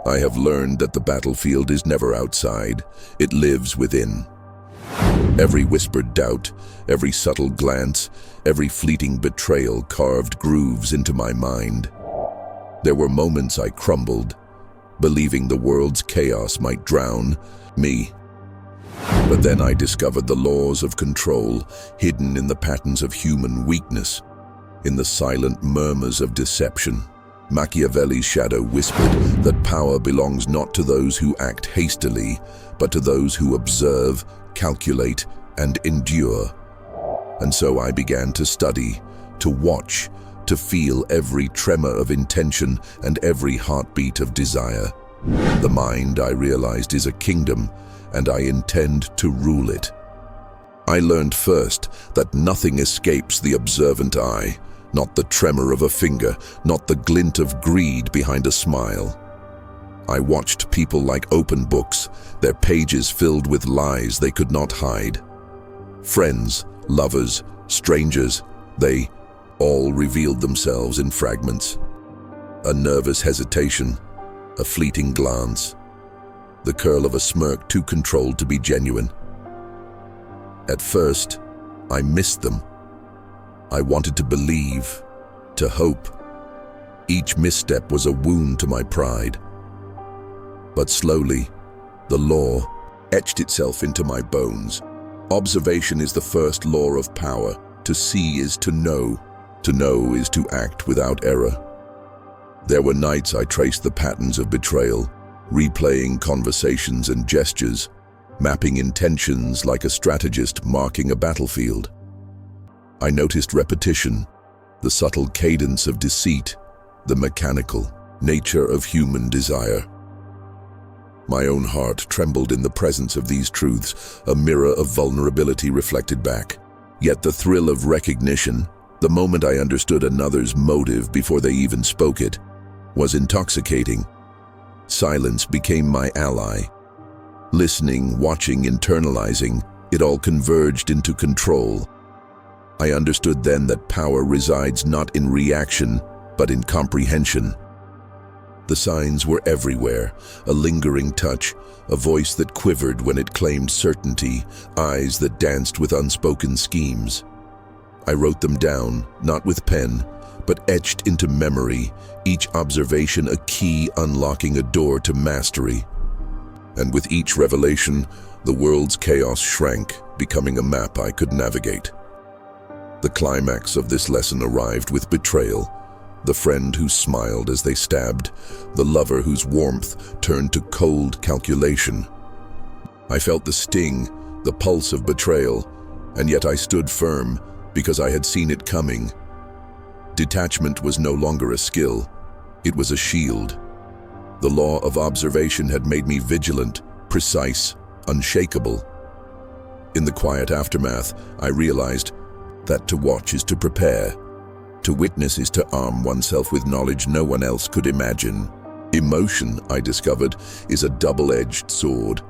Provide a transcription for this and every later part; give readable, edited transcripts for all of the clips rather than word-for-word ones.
I have learned that the battlefield is never outside, it lives within. Every whispered doubt, every subtle glance, every fleeting betrayal carved grooves into my mind. There were moments I crumbled, believing the world's chaos might drown me. But then I discovered the laws of control hidden in the patterns of human weakness, in the silent murmurs of deception. Machiavelli's shadow whispered that power belongs not to those who act hastily, but to those who observe, calculate, and endure. And so I began to study, to watch, to feel every tremor of intention and every heartbeat of desire. The mind, I realized, is a kingdom, and I intend to rule it. I learned first that nothing escapes the observant eye, not the tremor of a finger, not the glint of greed behind a smile. I watched people like open books, their pages filled with lies they could not hide. Friends, lovers, strangers, they all revealed themselves in fragments. A nervous hesitation, a fleeting glance, the curl of a smirk too controlled to be genuine. At first, I missed them. I wanted to believe, to hope. Each misstep was a wound to my pride. But slowly, the law etched itself into my bones. Observation is the first law of power. To see is to know. To know is to act without error. There were nights I traced the patterns of betrayal, replaying conversations and gestures, mapping intentions like a strategist marking a battlefield. I noticed repetition, the subtle cadence of deceit, the mechanical nature of human desire. My own heart trembled in the presence of these truths, a mirror of vulnerability reflected back. Yet the thrill of recognition, the moment I understood another's motive before they even spoke it, was intoxicating. Silence became my ally. Listening, watching, internalizing, it all converged into control. I understood then that power resides not in reaction, but in comprehension. The signs were everywhere, a lingering touch, a voice that quivered when it claimed certainty, eyes that danced with unspoken schemes. I wrote them down, not with pen, but etched into memory, each observation a key unlocking a door to mastery. And with each revelation, the world's chaos shrank, becoming a map I could navigate. The climax of this lesson arrived with betrayal, the friend who smiled as they stabbed, the lover whose warmth turned to cold calculation. I felt the sting, the pulse of betrayal, and yet I stood firm because I had seen it coming. Detachment was no longer a skill, it was a shield. The law of observation had made me vigilant, precise, unshakable. In the quiet aftermath, I realized that to watch is to prepare. To witness is to arm oneself with knowledge no one else could imagine. Emotion, I discovered, is a double-edged sword,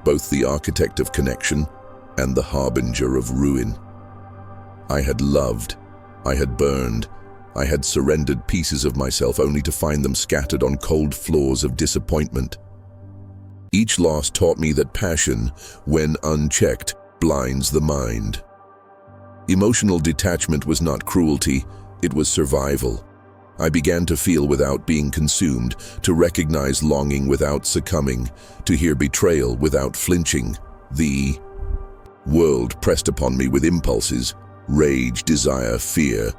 both the architect of connection and the harbinger of ruin. I had loved, I had burned, I had surrendered pieces of myself only to find them scattered on cold floors of disappointment. Each loss taught me that passion, when unchecked, blinds the mind. Emotional detachment was not cruelty, it was survival. I began to feel without being consumed, to recognize longing without succumbing, to hear betrayal without flinching. The world pressed upon me with impulses, rage, desire, fear.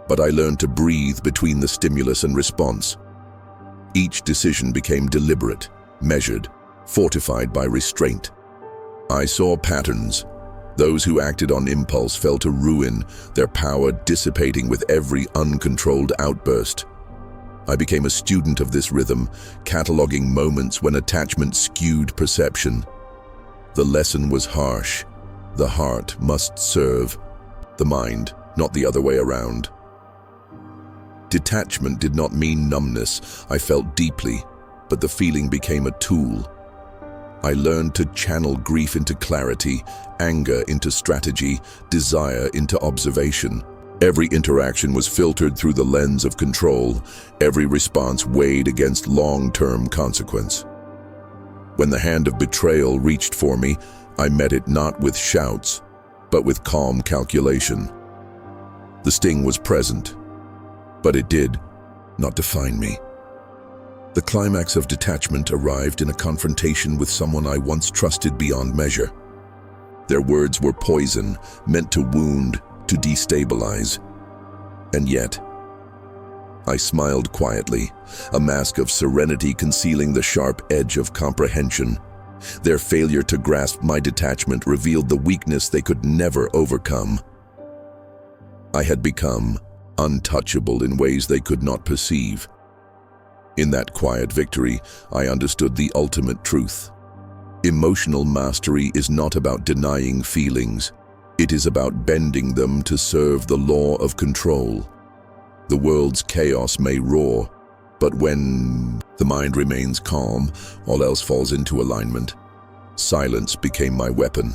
But I learned to breathe between the stimulus and response. Each decision became deliberate, measured, fortified by restraint. I saw patterns. Those who acted on impulse fell to ruin, their power dissipating with every uncontrolled outburst. I became a student of this rhythm, cataloging moments when attachment skewed perception. The lesson was harsh. The heart must serve the mind, not the other way around. Detachment did not mean numbness. I felt deeply, but the feeling became a tool. I learned to channel grief into clarity, anger into strategy, desire into observation. Every interaction was filtered through the lens of control, every response weighed against long-term consequence. When the hand of betrayal reached for me, I met it not with shouts, but with calm calculation. The sting was present, but it did not define me. The climax of detachment arrived in a confrontation with someone I once trusted beyond measure. Their words were poison, meant to wound, to destabilize. And yet, I smiled quietly, a mask of serenity concealing the sharp edge of comprehension. Their failure to grasp my detachment revealed the weakness they could never overcome. I had become untouchable in ways they could not perceive. In that quiet victory, I understood the ultimate truth. Emotional mastery is not about denying feelings. It is about bending them to serve the law of control. The world's chaos may roar, but when the mind remains calm, all else falls into alignment. Silence became my weapon.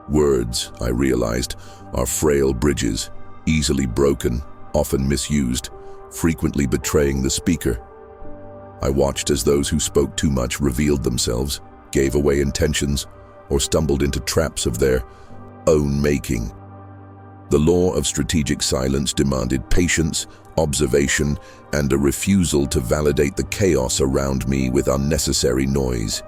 Words, I realized, are frail bridges, easily broken, often misused, frequently betraying the speaker. I watched as those who spoke too much revealed themselves, gave away intentions, or stumbled into traps of their own making. The law of strategic silence demanded patience, observation, and a refusal to validate the chaos around me with unnecessary noise.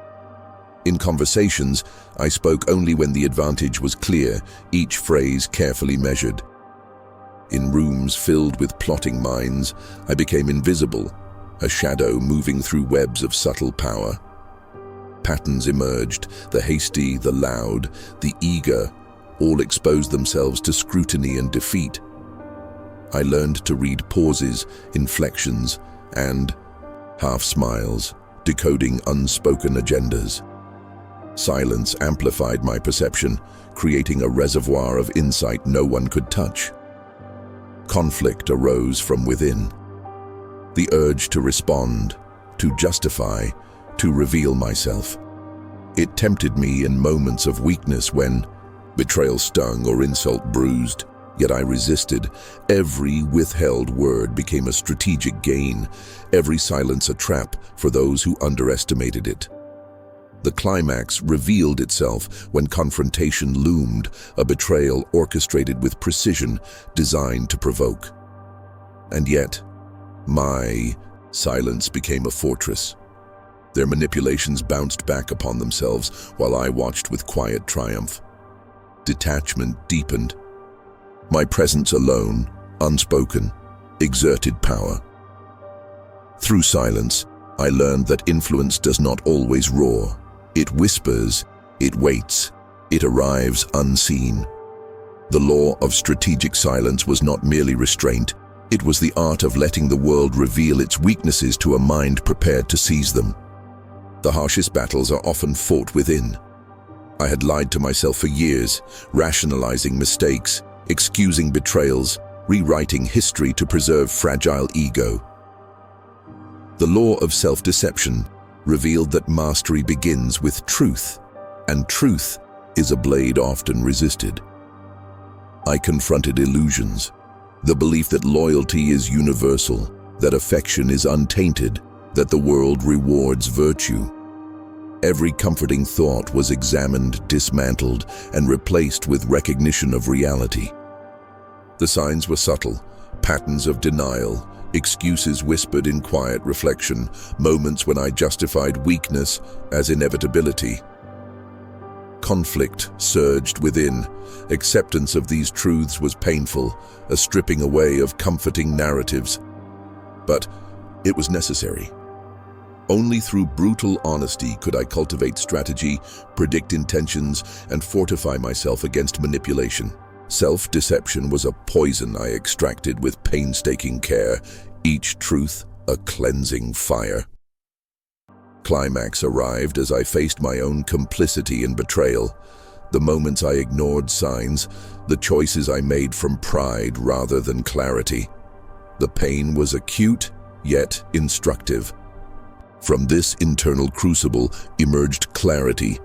In conversations, I spoke only when the advantage was clear, each phrase carefully measured. In rooms filled with plotting minds, I became invisible, a shadow moving through webs of subtle power. Patterns emerged, the hasty, the loud, the eager, all exposed themselves to scrutiny and defeat. I learned to read pauses, inflections, and half-smiles, decoding unspoken agendas. Silence amplified my perception, creating a reservoir of insight no one could touch. Conflict arose from within. The urge to respond, to justify, to reveal myself. It tempted me in moments of weakness when betrayal stung or insult bruised, yet I resisted. Every withheld word became a strategic gain, every silence a trap for those who underestimated it. The climax revealed itself when confrontation loomed, a betrayal orchestrated with precision, designed to provoke. And yet, my silence became a fortress. Their manipulations bounced back upon themselves while I watched with quiet triumph. Detachment deepened. My presence alone, unspoken, exerted power. Through silence, I learned that influence does not always roar. It whispers, it waits, it arrives unseen. The law of strategic silence was not merely restraint, it was the art of letting the world reveal its weaknesses to a mind prepared to seize them. The harshest battles are often fought within. I had lied to myself for years, rationalizing mistakes, excusing betrayals, rewriting history to preserve fragile ego. The law of self-deception revealed that mastery begins with truth, and truth is a blade often resisted. I confronted illusions, the belief that loyalty is universal, that affection is untainted, that the world rewards virtue. Every comforting thought was examined, dismantled, and replaced with recognition of reality. The signs were subtle, patterns of denial, excuses whispered in quiet reflection, moments when I justified weakness as inevitability. Conflict surged within. Acceptance of these truths was painful, a stripping away of comforting narratives. But it was necessary. Only through brutal honesty could I cultivate strategy, predict intentions, and fortify myself against manipulation. Self-deception was a poison I extracted with painstaking care, each truth a cleansing fire. Climax arrived as I faced my own complicity in betrayal, the moments I ignored signs, the choices I made from pride rather than clarity. The pain was acute, yet instructive. From this internal crucible emerged clarity,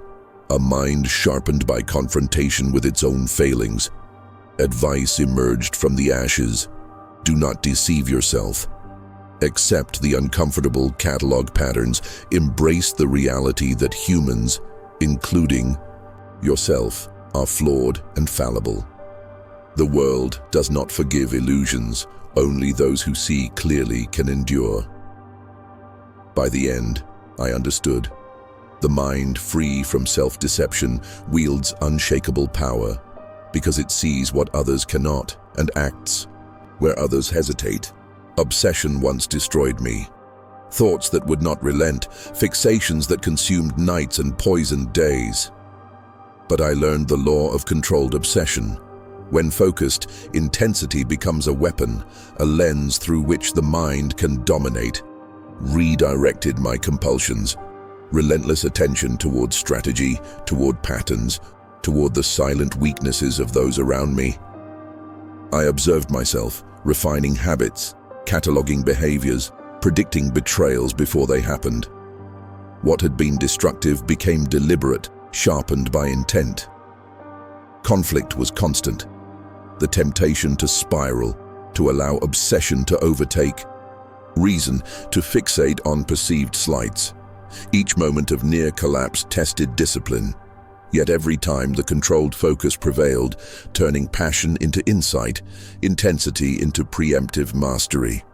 a mind sharpened by confrontation with its own failings. Advice emerged from the ashes. Do not deceive yourself. Accept the uncomfortable catalog patterns. Embrace the reality that humans, including yourself, are flawed and fallible. The world does not forgive illusions. Only those who see clearly can endure. By the end, I understood. The mind, free from self-deception, wields unshakable power because it sees what others cannot and acts where others hesitate. Obsession once destroyed me. Thoughts that would not relent, fixations that consumed nights and poisoned days. But I learned the law of controlled obsession. When focused, intensity becomes a weapon, a lens through which the mind can dominate. Redirected my compulsions. Relentless attention toward strategy, toward patterns, toward the silent weaknesses of those around me. I observed myself, refining habits, cataloging behaviors, predicting betrayals before they happened. What had been destructive became deliberate, sharpened by intent. Conflict was constant. The temptation to spiral, to allow obsession to overtake. Reason to fixate on perceived slights. Each moment of near collapse tested discipline. Yet every time the controlled focus prevailed, turning passion into insight, intensity into preemptive mastery.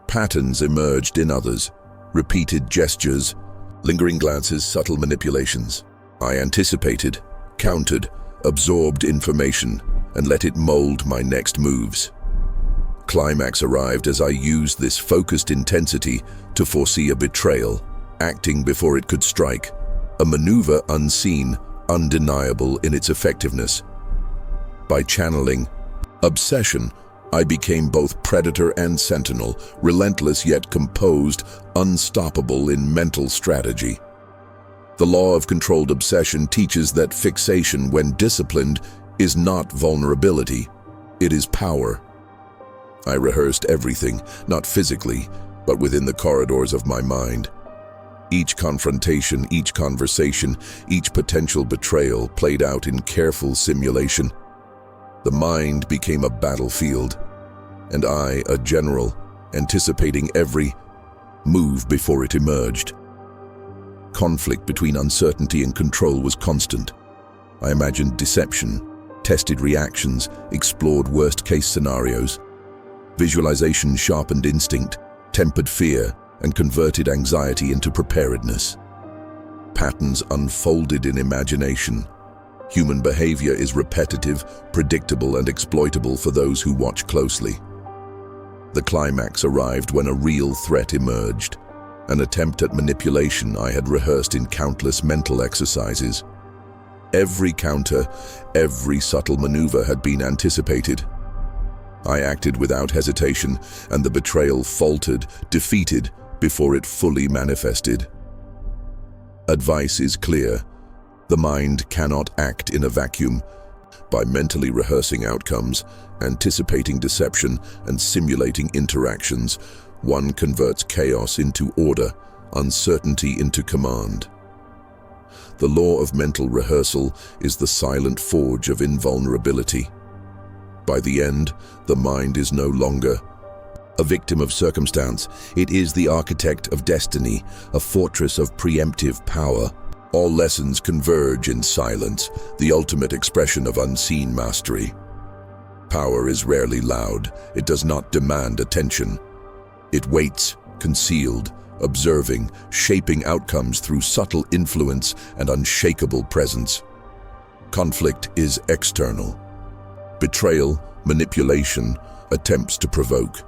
Patterns emerged in others, repeated gestures, lingering glances, subtle manipulations. I anticipated, countered, absorbed information, and let it mold my next moves. Climax arrived as I used this focused intensity to foresee a betrayal, acting before it could strike. A maneuver unseen, undeniable in its effectiveness. By channeling obsession, I became both predator and sentinel, relentless yet composed, unstoppable in mental strategy. The law of controlled obsession teaches that fixation, when disciplined, is not vulnerability, it is power. I rehearsed everything, not physically, but within the corridors of my mind. Each confrontation, each conversation, each potential betrayal played out in careful simulation. The mind became a battlefield, and I, a general, anticipating every move before it emerged. Conflict between uncertainty and control was constant. I imagined deception, tested reactions, explored worst-case scenarios. Visualization sharpened instinct, tempered fear, and converted anxiety into preparedness. Patterns unfolded in imagination. Human behavior is repetitive, predictable, and exploitable for those who watch closely. The climax arrived when a real threat emerged, an attempt at manipulation I had rehearsed in countless mental exercises. Every counter, every subtle maneuver had been anticipated. I acted without hesitation, and the betrayal faltered, defeated, before it fully manifested. Advice is clear. The mind cannot act in a vacuum. By mentally rehearsing outcomes, anticipating deception, and simulating interactions, one converts chaos into order, uncertainty into command. The law of mental rehearsal is the silent forge of invulnerability. By the end, the mind is no longer a victim of circumstance. It is the architect of destiny, a fortress of preemptive power. All lessons converge in silence, the ultimate expression of unseen mastery. Power is rarely loud. It does not demand attention. It waits, concealed, observing, shaping outcomes through subtle influence and unshakable presence. Conflict is external. Betrayal, manipulation, attempts to provoke.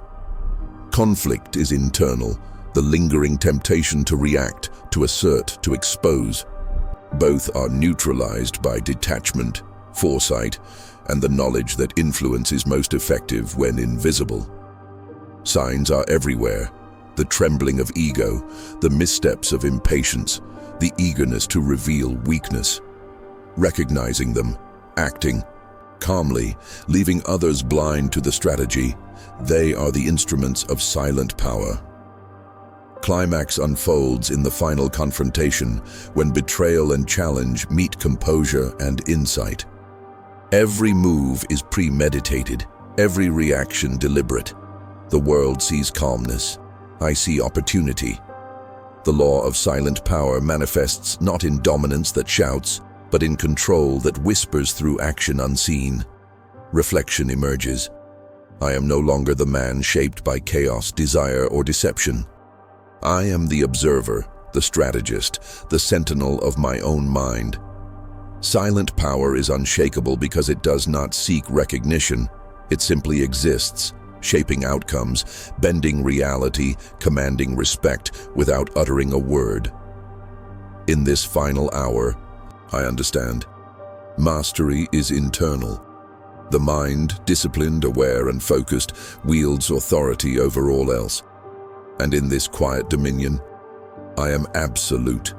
Conflict is internal, the lingering temptation to react, to assert, to expose. Both are neutralized by detachment, foresight, and the knowledge that influence is most effective when invisible. Signs are everywhere: the trembling of ego, the missteps of impatience, the eagerness to reveal weakness. Recognizing them, acting calmly, leaving others blind to the strategy, they are the instruments of silent power. Climax unfolds in the final confrontation, when betrayal and challenge meet composure and insight. Every move is premeditated, every reaction deliberate. The world sees calmness. I see opportunity. The law of silent power manifests not in dominance that shouts, but in control that whispers through action unseen. Reflection emerges. I am no longer the man shaped by chaos, desire, or deception. I am the observer, the strategist, the sentinel of my own mind. Silent power is unshakable because it does not seek recognition. It simply exists, shaping outcomes, bending reality, commanding respect without uttering a word. In this final hour, I understand. Mastery is internal. The mind, disciplined, aware, and focused, wields authority over all else. And in this quiet dominion, I am absolute.